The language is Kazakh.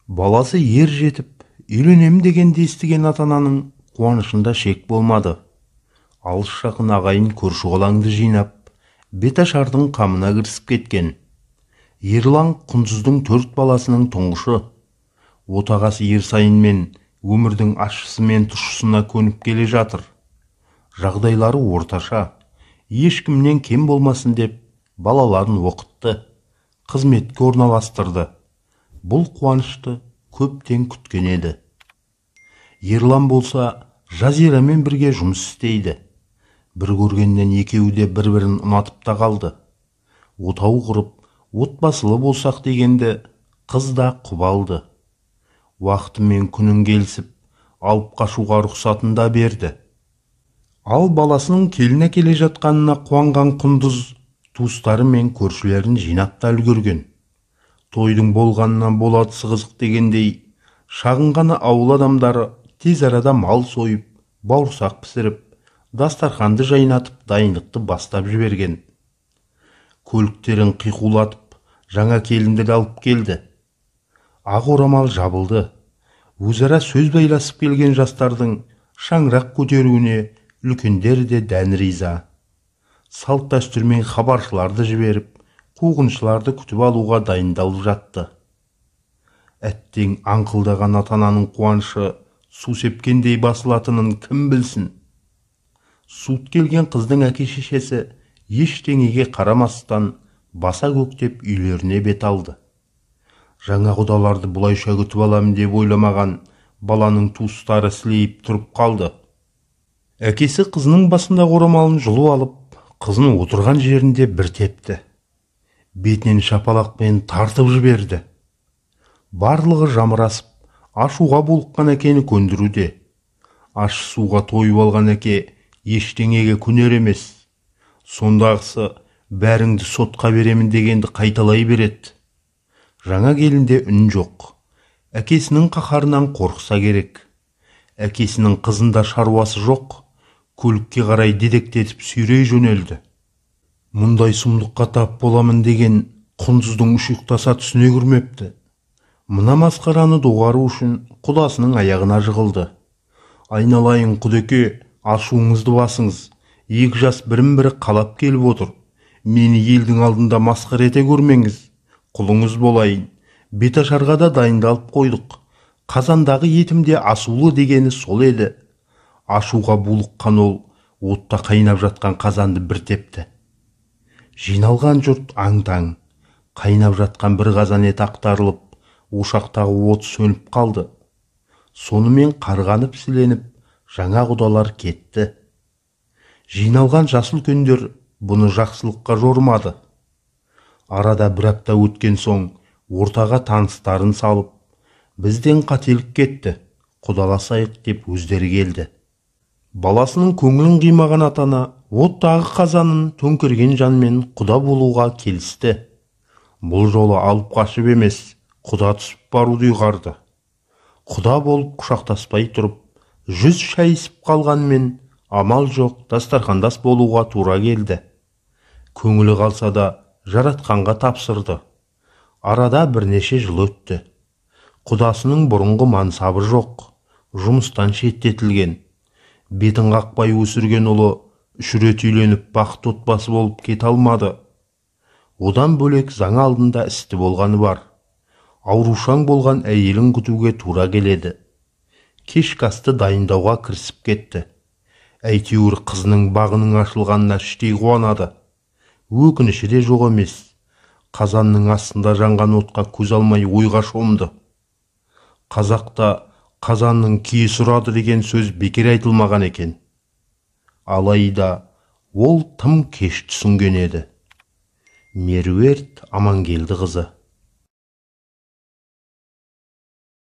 Баласы ер жетіп, үйленем дегенді естіген ата-ананың қуанышында шек болмады. Алыс жақын ағайын көрші-қолаңды жинап, беташардың қамына кірісіп кеткен. Ерлан Құндыздың 4 баласының тұңғышы. Отағасы Ерсайын мен өмірдің ащысы мен тұщысына көніп келе жатыр. Жағдайлары орташа, ешкімнен кем болмасын деп балаларын оқытты, қызметке орналастырды. Бұл қуанышты көптен күткен еді. Ерлан болса Жазирамен бірге жұмыс істейді. Бір көргеннен екеуі де бір-бірін ұнатып та қалды. Отау құрып, отбасылы болсақ дегенде қыз да құп алды. Уақытымен күнін келісіп, алып қашуға рұқсатын да берді. Ал баласының келін әкеле жатқанына қуанған Құндыз туыстары мен көршілерін жинап та үлгерген. Тойдың болғанынан болатысы қызық дегендей, шағын ғана ауыл адамдары тез арада мал сойып, бауырсақ пісіріп, дастарханды жайнатып, дайындықты бастап жіберген. Көліктерін қиқулатып, жаңа келінді алып келді. Ақ орамал жабылды. Өзара сөз байласып келген жастардың шаңырақ көтеруіне үлкендер де дән риза. Салт дәстүрмен хабаршыларды жіберіп, қуғыншыларды күтіп алуға дайындалып жатты. Әттең аңқылдаған ата-ананың қуанышы су сепкендей басылатынын кім білсін. Суыт келген қыздың әке-шешесі ештеңеге қарамастан баса көктеп үйлеріне бет алды. Жаңа құдаларды бұлайша күтіп аламын деп ойламаған баланың туыстары сілейіп тұрып қалды. Әкесі қызының басындағы орамалын жұлып алып, қызын отырған жерінде бір тепті. Бетінен шапалақпен тартып жіберді. Барлығы жамырасып, ашуға булыққан әкені көндіруде. Аш суға тойып алған әке ештеңеге көнер емес. Сондағысы бәріңді сотқа беремін дегенді қайталай береді. Жаңа келінде үн жоқ. Әкесінің қаһарынан қорқса керек. Әкесінің қызында шаруасы жоқ. Көлікке қарай дедектетіп сүйрей жөнелді. Мұндай сұмдыққа тап боламын деген Құндыздың ұшықтаса түсіне кірмепті. Мына масқараны доғару үшін құдасының аяғына жығылды. Айналайын құдеке, ашуыңызды басыңыз. Екі жас бірін-бірі қалап келіп отыр. Мені елдің алдында масқара ете көрмеңіз. Құлыңыз болайын. Беташарға да дайындалып қойдық. Қазандағы етімде асулы дегені сол еді. Ашуға булыққан ол отта қайнап жатқан қазанды бір тепті. Жиналған жұрт аң-таң. Қайнап жатқан бір қазан ет ақтарылып, ошақтағы от сөніп қалды. Сонымен қарғанып сіленіп, жаңа құдалар кетті. Жиналған жас үлкендер бұны жақсылыққа жормады. Арада бір апта өткен соң ортаға таныстарын салып, бізден қателік кетті, құдаласайық деп өздері келді. Баласының көңілін қимаған атана оттағы қазанын төңкерген жанмен құда болуға келісті. Бұл жолы алып қашып емес, құда түсіп баруды ұйғарды. Құда болып құшақтаспай тұрып, 100 шайысып қалғанмен амал жоқ, дастархандас болуға тура келді. Көңілі қалса да жаратқанға тапсырды. Арада бірнеше жыл өтті. Құдасының бұрынғы мансабы жоқ, жұмыстан шеттетілген. Бетін қақпай өсірген ұлы 3 рет үйленіп бақытты отбасы болып кете алмады. Одан бөлек заң алдында істі болғаны бар. Аурушаң болған әйелін күтуге тура келеді. Кешкі асты дайындауға кірісіп кетті. Әйтеуір қызының бағының ашылғанына іштей қуанады. Өкініші де жоқ емес. Қазанның астында жанған отқа көз алмай ойға шомды. Қазақта қазанның киі сұрады деген сөз бекер айтылмаған екен. Алайда ол тым кеш түсінген еді. Меруерт Амангелдіқызы.